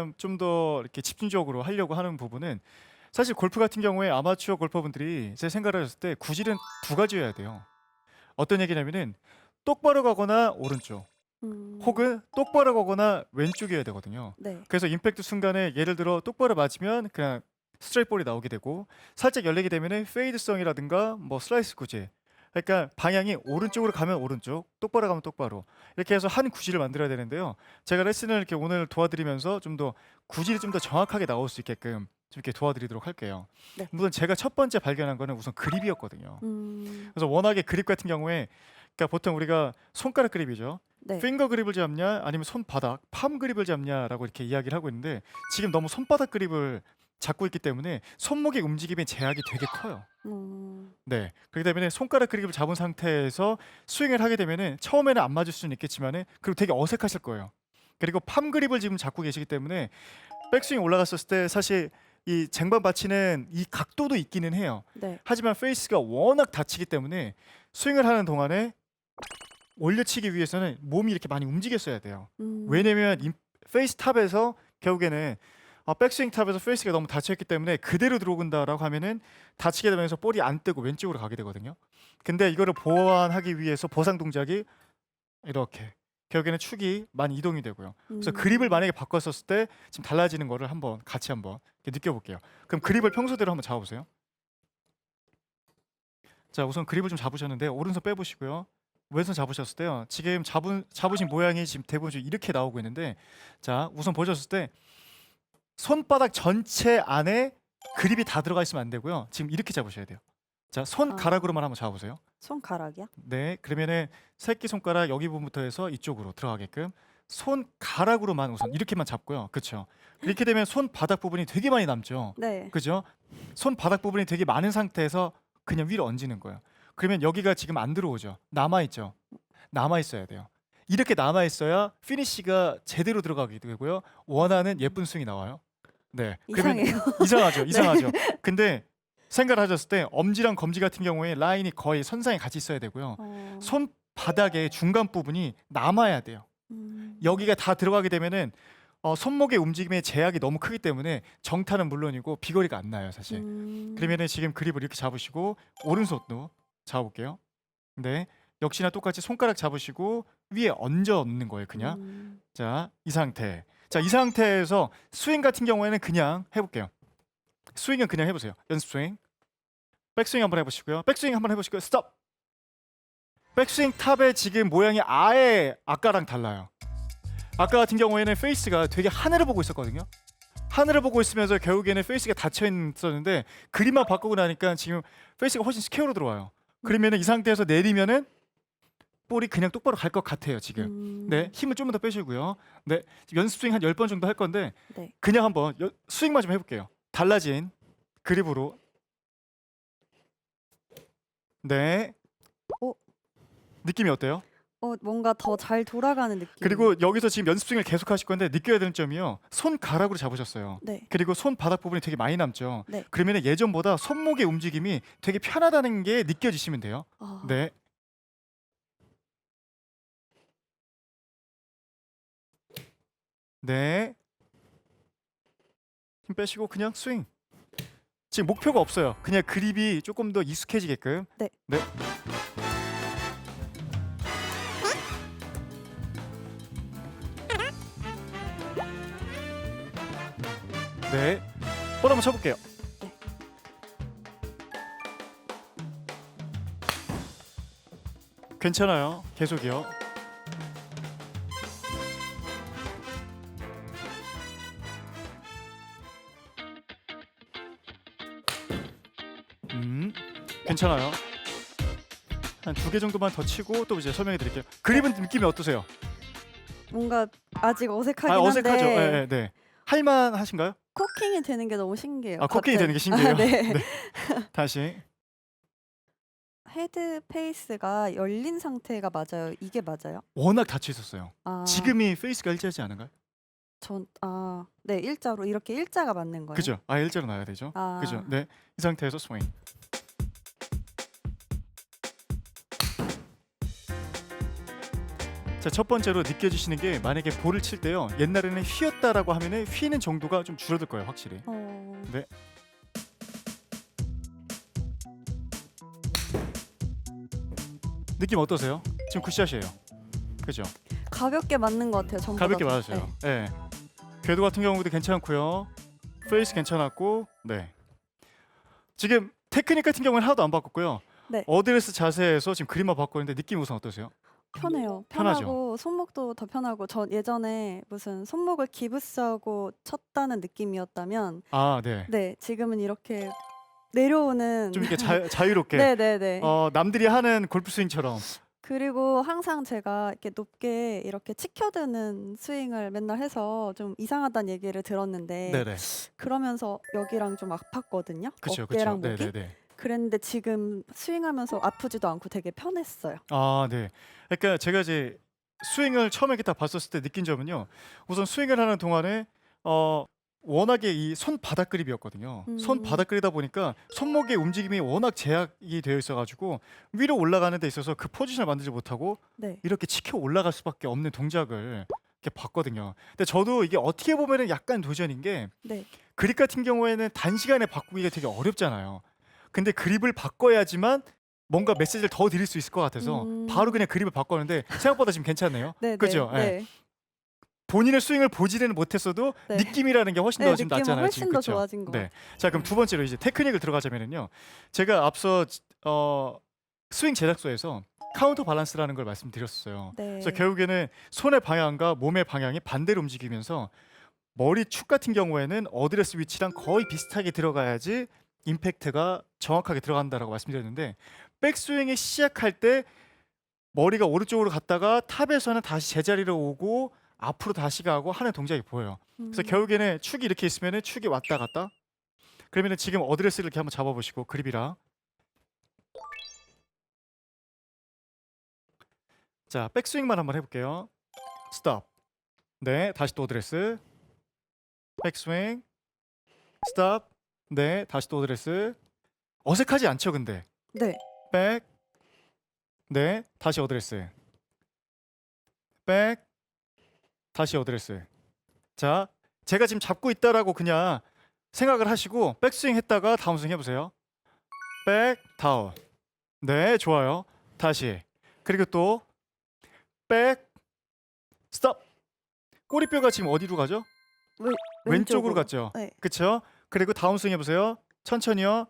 지금 좀 더 이렇게 집중적으로 하려고 하는 부분은 사실 골프 같은 경우에 아마추어 골퍼분들이 제 생각을 했을 때 구질은 두 가지여야 돼요. 어떤 얘기냐면은 똑바로 가거나 오른쪽 음. 혹은 똑바로 가거나 왼쪽이어야 되거든요. 네. 그래서 임팩트 순간에 예를 들어 똑바로 맞으면 그냥 스트레이트 볼이 나오게 되고 살짝 열리게 되면은 페이드성이라든가 뭐 슬라이스 구질 그러니까 방향이 오른쪽으로 가면 오른쪽, 똑바로 가면 똑바로 이렇게 해서 한 구질을 만들어야 되는데요. 제가 레슨을 이렇게 오늘 도와드리면서 좀 더 구질이 좀 더 정확하게 나올 수 있게끔 좀 이렇게 도와드리도록 할게요. 네. 우선 제가 첫 번째 발견한 거는 우선 그립이었거든요. 음. 그래서 워낙에 그립 같은 경우에 그러니까 보통 우리가 손가락 그립이죠. 네. 핑거 그립을 잡냐 아니면 손바닥, 팜 그립을 잡냐라고 이렇게 이야기를 하고 있는데 지금 너무 손바닥 그립을 잡고 있기 때문에 손목의 움직임에 제약이 되게 커요. 음. 네. 그렇기 때문에 손가락 그립을 잡은 상태에서 스윙을 하게 되면은 처음에는 안 맞을 수는 있겠지만은 그리고 되게 어색하실 거예요. 그리고 팜 그립을 지금 잡고 계시기 때문에 백스윙 올라갔었을 때 사실 이 쟁반 받치는 이 각도도 있기는 해요. 네. 하지만 페이스가 워낙 다치기 때문에 스윙을 하는 동안에 올려치기 위해서는 몸이 이렇게 많이 움직였어야 돼요. 음. 왜냐면 페이스 탑에서 결국에는 백스윙 탑에서 페이스가 너무 닫혀있기 때문에 그대로 들어온다라고 하면은 다치게 되면서 볼이 안 뜨고 왼쪽으로 가게 되거든요. 근데 이거를 보완하기 위해서 보상 동작이 이렇게 결국에는 축이 많이 이동이 되고요. 그래서 그립을 만약에 바꿨었을 때 지금 달라지는 거를 한번 같이 한번 이렇게 느껴볼게요. 그럼 그립을 평소대로 한번 잡아보세요. 자, 우선 그립을 좀 잡으셨는데 오른손 빼보시고요. 왼손 잡으셨을 때요. 지금 잡으신 모양이 지금 대부분 좀 이렇게 나오고 있는데, 자, 우선 보셨을 때 손바닥 전체 안에 그립이 다 들어가 있으면 안 되고요. 지금 이렇게 잡으셔야 돼요. 자, 아. 손가락으로만 한번 잡아보세요. 손가락이요? 네, 그러면은 새끼 손가락 여기 부분부터 해서 이쪽으로 들어가게끔 손가락으로만 우선 이렇게만 잡고요. 그렇죠? 이렇게 되면 손바닥 부분이 되게 많이 남죠. 네. 그죠? 손바닥 부분이 되게 많은 상태에서 그냥 위로 얹는 거예요. 그러면 여기가 지금 안 들어오죠. 남아 있죠. 남아 있어야 돼요. 이렇게 남아 있어야 피니시가 제대로 들어가게 되고요. 원하는 예쁜 스윙이 나와요. 네. 그러면 이상해요. 이상하죠. 네. 이상하죠. 근데 생각을 하셨을 때 엄지랑 검지 같은 경우에 라인이 거의 선상에 같이 있어야 되고요. 어. 손바닥의 중간 부분이 남아야 돼요. 음. 여기가 다 들어가게 되면은 손목의 움직임에 제약이 너무 크기 때문에 정타는 물론이고 비거리가 안 나요, 사실. 그러면은 지금 그립을 이렇게 잡으시고 오른손도 잡아볼게요. 네, 역시나 똑같이 손가락 잡으시고 위에 얹어 놓는 거예요, 그냥. 음. 자, 이 상태. 자, 이 상태에서 스윙 같은 경우에는 그냥 해볼게요. 스윙은 그냥 해보세요. 연습 스윙. 백스윙 한번 해보시고요. 백스윙 한번 해보시고요. 스톱. 백스윙 탑의 지금 모양이 아예 아까랑 달라요. 아까 같은 경우에는 페이스가 되게 하늘을 보고 있었거든요. 하늘을 보고 있으면서 결국에는 페이스가 닫혀 있었는데 그림만 바꾸고 나니까 지금 페이스가 훨씬 스퀘어로 들어와요. 그러면은 이 상태에서 내리면은 볼이 그냥 똑바로 갈 것 같아요, 지금. 네, 힘을 좀 더 빼시고요. 네, 지금 연습 스윙 한 10번 정도 할 건데 네. 그냥 한번 스윙만 좀 해볼게요. 달라진 그립으로. 네. 어? 느낌이 어때요? 뭔가 더 잘 돌아가는 느낌. 그리고 여기서 지금 연습 스윙을 계속 하실 건데 느껴야 되는 점이요. 손가락으로 잡으셨어요. 네. 그리고 손바닥 부분이 되게 많이 남죠. 네. 그러면 예전보다 손목의 움직임이 되게 편하다는 게 느껴지시면 돼요. 아. 네. 네. 힘 빼시고 그냥 스윙. 지금 목표가 없어요. 그냥 그립이 조금 더 익숙해지게끔. 네. 네. 네. 볼 한번 쳐볼게요. 네. 괜찮아요. 계속이요. 괜찮아요. 한 2개 정도만 더 치고 또 이제 설명해 드릴게요. 그립은 느낌이 어떠세요? 뭔가 아직 어색하긴 어색하죠. 한데 네, 네. 할만 하신가요? 코킹이 되는 게 너무 신기해요. 코킹이 갑자기. 되는 게 신기해요. 네. 네. 다시. 헤드 페이스가 열린 상태가 맞아요. 이게 맞아요? 워낙 닫혀 있었어요. 아. 지금이 페이스가 일자지 않은가요? 네, 일자로 이렇게 일자가 맞는 거예요. 그죠? 일자로 나야 되죠. 아. 그죠? 네. 이 상태에서 스윙. 자, 첫 번째로 느껴지시는 게 만약에 볼을 칠 때요. 옛날에는 휘었다라고 하면은 휘는 정도가 좀 줄어들 거예요, 확실히. 네. 느낌 어떠세요? 지금 굿샷이에요. 그죠? 가볍게 맞는 것 같아요. 전보다 가볍게 더. 맞았어요. 네. 궤도 같은 경우도 괜찮고요. 페이스 괜찮았고, 네. 지금 테크닉 같은 경우는 하나도 안 바꿨고요. 네. 어드레스 자세에서 지금 그림만 바꿨는데 느낌 우선 어떠세요? 편해요. 편하죠? 편하고 손목도 더 편하고 전 예전에 무슨 손목을 기부스하고 쳤다는 느낌이었다면 아, 네. 네, 지금은 이렇게 내려오는 좀 이렇게 자유롭게 네네네. 남들이 하는 골프 스윙처럼. 그리고 항상 제가 이렇게 높게 이렇게 치켜드는 스윙을 맨날 해서 좀 이상하다는 얘기를 들었는데 네네. 그러면서 여기랑 좀 아팠거든요. 그렇죠, 어깨랑 그렇죠. 목이. 네네네. 그랬는데 지금 스윙하면서 아프지도 않고 되게 편했어요. 아, 네. 그러니까 제가 이제 스윙을 처음에 이렇게 딱 봤었을 때 느낀 점은요. 우선 스윙을 하는 동안에 워낙에 이 손바닥 그립이었거든요. 손바닥 그리다 보니까 손목의 움직임이 워낙 제약이 되어 있어가지고 위로 올라가는 데 있어서 그 포지션을 만들지 못하고 네. 이렇게 치켜 올라갈 수밖에 없는 동작을 이렇게 봤거든요. 근데 저도 이게 어떻게 보면은 약간 도전인 게 네. 그립 같은 경우에는 단시간에 바꾸기가 되게 어렵잖아요. 근데 그립을 바꿔야지만 뭔가 메시지를 더 드릴 수 있을 것 같아서 바로 그냥 그립을 바꿨는데 생각보다 지금 괜찮네요. 네, 그죠? 네. 예. 네. 본인의 스윙을 보지는 못했어도 네. 느낌이라는 게 훨씬 더 네, 지금 느낌은 낫잖아요. 훨씬 지금 더 그쵸? 좋아진 것 네. 같아요. 자, 그럼 두 번째로 이제 테크닉을 들어가자면은요. 제가 앞서 스윙 제작소에서 카운터 밸런스라는 걸 말씀드렸어요. 네. 그래서 결국에는 손의 방향과 몸의 방향이 반대로 움직이면서 머리 축 같은 경우에는 어드레스 위치랑 거의 비슷하게 들어가야지 임팩트가 정확하게 들어간다라고 말씀드렸는데 백스윙이 시작할 때 머리가 오른쪽으로 갔다가 탑에서는 다시 제자리로 오고 앞으로 다시 가고 하는 동작이 보여요. 그래서 결국에는 축이 이렇게 있으면은 축이 왔다 갔다. 그러면은 지금 어드레스를 이렇게 한번 잡아보시고 그립이랑 자 백스윙만 한번 해볼게요. 스톱. 네, 다시 또 어드레스. 백스윙. 스톱. 네, 다시 또 어드레스. 어색하지 않죠, 근데. 네. 백. 네, 다시 어드레스. 백. 다시 어드레스. 자, 제가 지금 잡고 있다라고 그냥 생각을 하시고 백스윙 했다가 다운스윙 해보세요. 백, 다운. 네, 좋아요. 다시. 그리고 또 백, 스톱. 꼬리뼈가 지금 어디로 가죠? 왼쪽으로 갔죠. 네. 그쵸? 그리고 다운스윙 해보세요. 천천히요.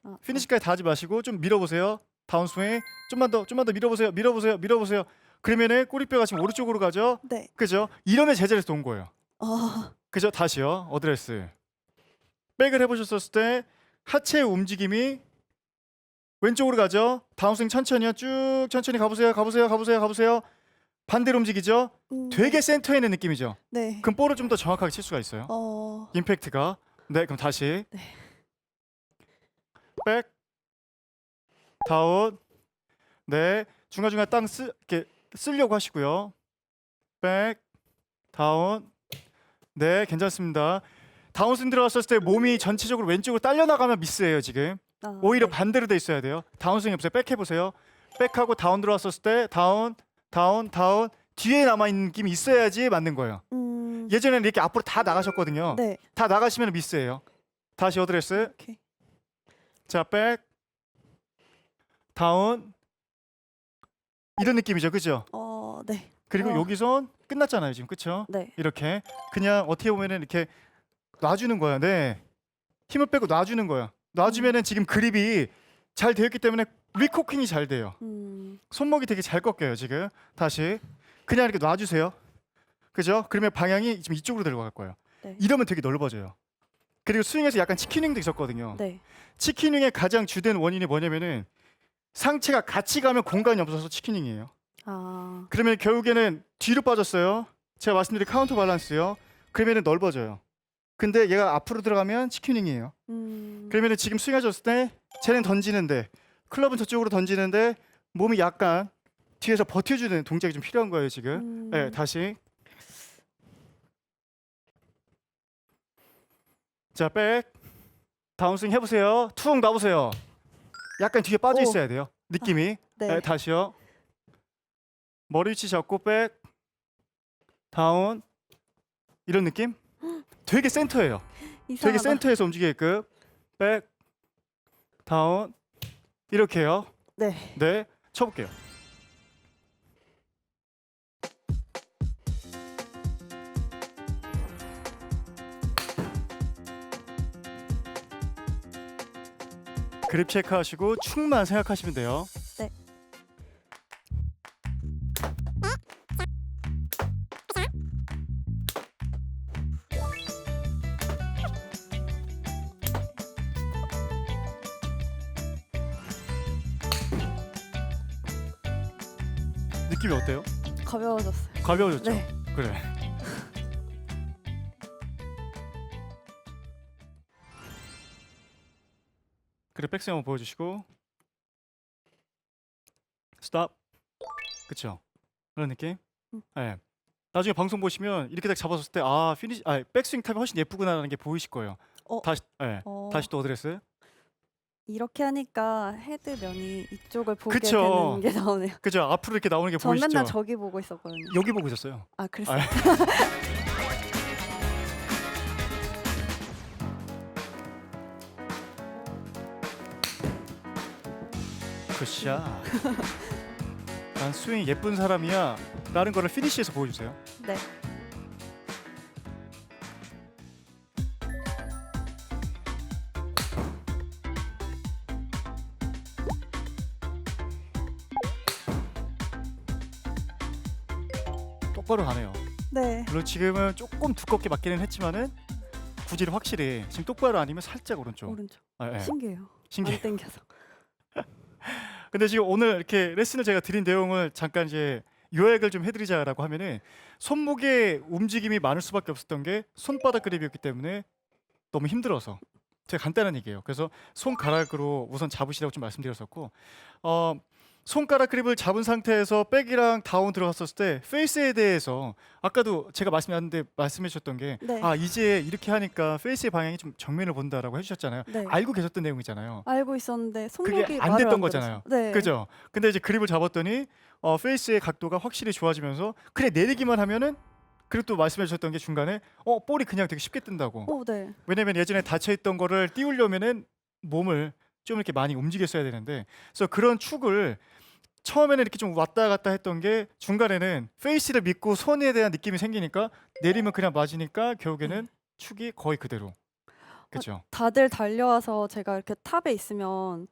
아, 피니시까지 다 하지 마시고 좀 밀어보세요. 다운스윙. 좀만 더 밀어보세요. 밀어보세요. 그러면은 꼬리뼈가 지금 오른쪽으로 가죠. 네. 그죠? 이러면 제자리에서 온 거예요. 아, 그죠? 다시요. 어드레스. 백을 해보셨을 때 하체의 움직임이 왼쪽으로 가죠. 다운스윙 천천히요. 쭉 천천히 가보세요. 반대로 움직이죠. 되게 센터에 있는 느낌이죠. 네. 그럼 볼을 좀 더 정확하게 칠 수가 있어요. 임팩트가. 네, 그럼 다시. 네. 백. 다운. 네, 중간중간 땅 이렇게 쓰려고 하시고요. 백. 다운. 네, 괜찮습니다. 다운스윙 들어갔을 때 몸이 전체적으로 왼쪽으로 딸려 나가면 미스예요, 지금. 오히려 네. 반대로 돼 있어야 돼요. 다운스윙 해보세요. 백 해보세요. 백하고 다운 들어왔을 때 다운. 뒤에 남아있는 느낌이 있어야지 맞는 거예요. 예전에는 이렇게 앞으로 다 나가셨거든요. 네. 다 나가시면 미스예요. 다시 어드레스. 오케이. 자, 백. 다운. 이런 느낌이죠. 그죠? 네. 그리고 여기선 끝났잖아요. 지금 그쵸? 네. 이렇게 그냥 어떻게 보면은 이렇게 놔주는 거예요. 네. 힘을 빼고 놔주는 거예요. 놔주면은 지금 그립이 잘 되었기 때문에 리코킹이 잘 돼요. 손목이 되게 잘 꺾여요. 지금 다시 그냥 이렇게 놔주세요. 그죠? 그러면 방향이 지금 이쪽으로 들어갈 거예요. 네. 이러면 되게 넓어져요. 그리고 스윙에서 약간 치킨윙도 있었거든요. 네. 치킨윙의 가장 주된 원인이 뭐냐면은 상체가 같이 가면 공간이 없어서 치킨윙이에요. 그러면 결국에는 뒤로 빠졌어요. 제가 말씀드린 카운터 밸런스요. 그러면은 넓어져요. 근데 얘가 앞으로 들어가면 치킨윙이에요. 그러면은 지금 스윙하셨을 때 쟤는 던지는데 클럽은 저쪽으로 던지는데 몸이 약간 뒤에서 버텨주는 동작이 좀 필요한 거예요 지금. 네, 다시. 자, 백. 다운스윙 해보세요. 툭 놔보세요. 약간 뒤에 빠져 있어야 돼요. 느낌이. 네. 네, 다시요. 머리 위치 잡고 백, 다운 이런 느낌? 되게 센터예요. 되게 이상하다. 센터에서 움직이게끔 백, 다운 이렇게요. 네. 네, 쳐볼게요. 그립 체크하시고 축만 생각하시면 돼요. 네. 느낌이 어때요? 가벼워졌어요. 가벼워졌죠? 네. 그래. 그래, 백스윙 한번 보여주시고 스탑. 그쵸? 그런 느낌? 네. 나중에 방송 보시면 이렇게 딱 잡았을 때 아 피니시, 아 백스윙 탑이 훨씬 예쁘구나라는 게 보이실 거예요. 어. 다시, 네. 어, 다시 또 어드레스. 이렇게 하니까 헤드면이 이쪽을 보게 그쵸. 되는 게 나오네요. 그죠? 앞으로 이렇게 나오는 게 전 보이시죠? 맨날 저기 보고 있었거든요. 여기 보고 있었어요. 아, 그랬어요. 굿샷. 난 스윙이 예쁜 사람이야 라는 거를 피니시에서 보여주세요. 네. 똑바로 가네요. 네. 물론 지금은 조금 두껍게 맞기는 했지만은 구질이 확실히 지금 똑바로 아니면 살짝 오른쪽. 오른쪽. 예. 신기해요. 신기해요. 안 땡겨서. 근데 지금 오늘 이렇게 레슨을 제가 드린 내용을 잠깐 이제 요약을 좀 해드리자라고 하면은 손목의 움직임이 많을 수밖에 없었던 게 손바닥 그립이었기 때문에 너무 힘들어서 제가 간단한 얘기예요. 그래서 손가락으로 우선 잡으시라고 좀 말씀드렸었고 손가락 그립을 잡은 상태에서 백이랑 다운 들어갔었을 때 페이스에 대해서 아까도 제가 말씀해 주셨던 게 네. 이제 이렇게 하니까 페이스의 방향이 좀 정면을 본다라고 해주셨잖아요. 네. 알고 계셨던 내용이잖아요. 알고 있었는데 손목이 그게 안 말을 됐던 안 거잖아요. 들었어요. 네. 그죠? 근데 이제 그립을 잡았더니 페이스의 각도가 확실히 좋아지면서 그래 내리기만 하면은 그리고 또 말씀해 주셨던 게 중간에 볼이 그냥 되게 쉽게 뜬다고. 오, 네. 왜냐면 예전에 닫혀 있던 거를 띄우려면은 몸을 좀 이렇게 많이 움직였어야 되는데 그래서 그런 축을 처음에는 이렇게 좀 왔다 갔다 했던 게 중간에는 페이스를 믿고 손에 대한 느낌이 생기니까 내리면 그냥 맞으니까 결국에는 축이 거의 그대로. 그렇죠. 다들 달려와서 제가 이렇게 탑에 있으면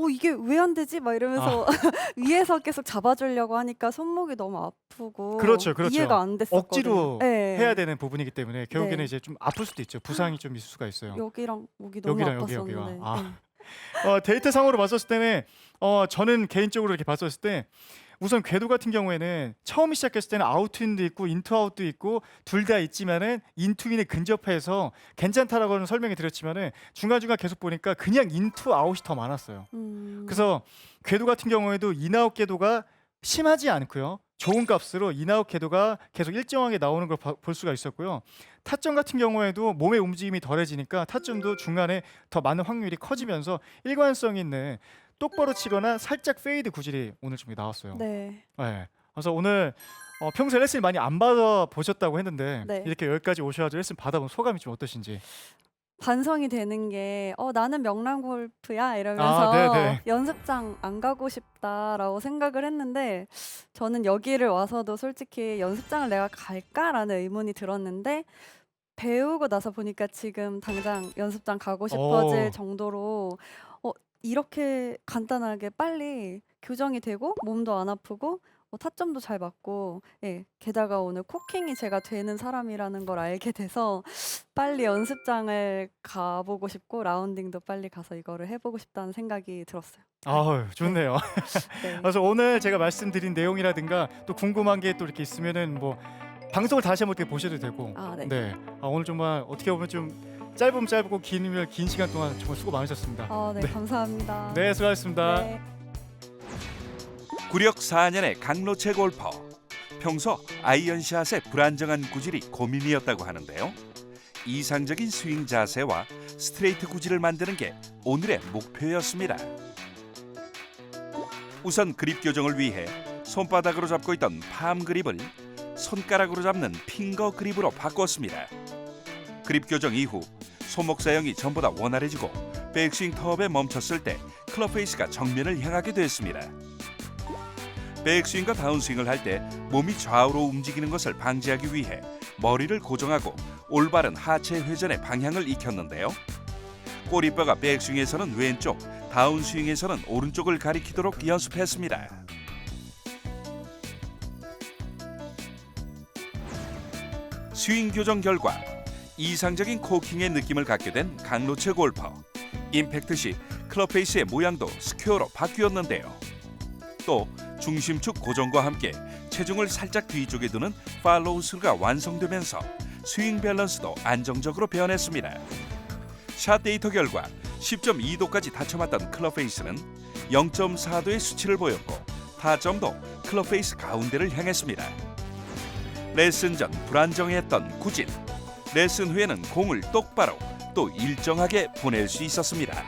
이게 왜 안 되지? 막 이러면서 위에서 계속 잡아주려고 하니까 손목이 너무 아프고 그렇죠, 그렇죠. 이해가 안 됐었거든요. 억지로 네. 해야 되는 부분이기 때문에 결국에는 네. 이제 좀 아플 수도 있죠. 부상이 좀 있을 수가 있어요. 여기랑 목이 너무 여기랑 아팠었는데. 여기가. 네. 데이터 상으로 봤었을 때는 저는 개인적으로 이렇게 봤었을 때 우선 궤도 같은 경우에는 처음 시작했을 때는 아웃인도 있고 인투아웃도 있고 둘 다 있지만은 인투인에 근접해서 괜찮다라고는 설명이 드렸지만은 중간중간 계속 보니까 그냥 인투아웃이 더 많았어요. 그래서 궤도 같은 경우에도 인아웃 궤도가 심하지 않고요. 좋은 값으로 인아웃 궤도가 계속 일정하게 나오는 걸 볼 수가 있었고요. 타점 같은 경우에도 몸의 움직임이 덜해지니까 타점도 중간에 더 많은 확률이 커지면서 일관성 있는 똑바로 치거나 살짝 페이드 구질이 오늘 좀 나왔어요. 네. 네. 그래서 오늘 평소에 레슨 많이 안 받아 보셨다고 했는데 네. 이렇게 여기까지 오셔가지고 레슨 받아본 소감이 좀 어떠신지. 반성이 되는 게 나는 명랑 골프야 이러면서 네네. 연습장 안 가고 싶다라고 생각을 했는데 저는 여기를 와서도 솔직히 연습장을 내가 갈까라는 의문이 들었는데 배우고 나서 보니까 지금 당장 연습장 가고 싶어질 정도로 이렇게 간단하게 빨리 교정이 되고 몸도 안 아프고 타점도 잘 맞고 게다가 오늘 코킹이 제가 되는 사람이라는 걸 알게 돼서 빨리 연습장을 가보고 싶고 라운딩도 빨리 가서 이거를 해보고 싶다는 생각이 들었어요. 좋네요. 네. 그래서 오늘 제가 말씀드린 내용이라든가 또 궁금한 게 또 이렇게 있으면은 뭐 방송을 다시 한번 이렇게 보셔도 되고. 네. 오늘 정말 어떻게 보면 좀 짧으면 짧고 길면 긴 시간 동안 정말 수고 많으셨습니다. 네, 감사합니다. 네, 수고하셨습니다. 네. 구력 4년의 강로채 골퍼. 평소 아이언샷의 불안정한 구질이 고민이었다고 하는데요. 이상적인 스윙 자세와 스트레이트 구질을 만드는 게 오늘의 목표였습니다. 우선 그립 교정을 위해 손바닥으로 잡고 있던 팜 그립을 손가락으로 잡는 핑거 그립으로 바꿨습니다. 그립 교정 이후 손목 사용이 전보다 원활해지고 백스윙 터업에 멈췄을 때 클럽 페이스가 정면을 향하게 됐습니다. 백스윙과 다운스윙을 할 때 몸이 좌우로 움직이는 것을 방지하기 위해 머리를 고정하고 올바른 하체 회전의 방향을 익혔는데요. 꼬리뼈가 백스윙에서는 왼쪽, 다운스윙에서는 오른쪽을 가리키도록 연습했습니다. 스윙 교정 결과 이상적인 코킹의 느낌을 갖게 된 강로체 골퍼. 임팩트 시 클럽 페이스의 모양도 스퀘어로 바뀌었는데요. 또 중심축 고정과 함께 체중을 살짝 뒤쪽에 두는 팔로우 스루가 완성되면서 스윙 밸런스도 안정적으로 변했습니다. 샷 데이터 결과 10.2도까지 닫혀맞던 클럽 페이스는 0.4도의 수치를 보였고 타점도 클럽 페이스 가운데를 향했습니다. 레슨 전 불안정했던 구진. 레슨 후에는 공을 똑바로 또 일정하게 보낼 수 있었습니다.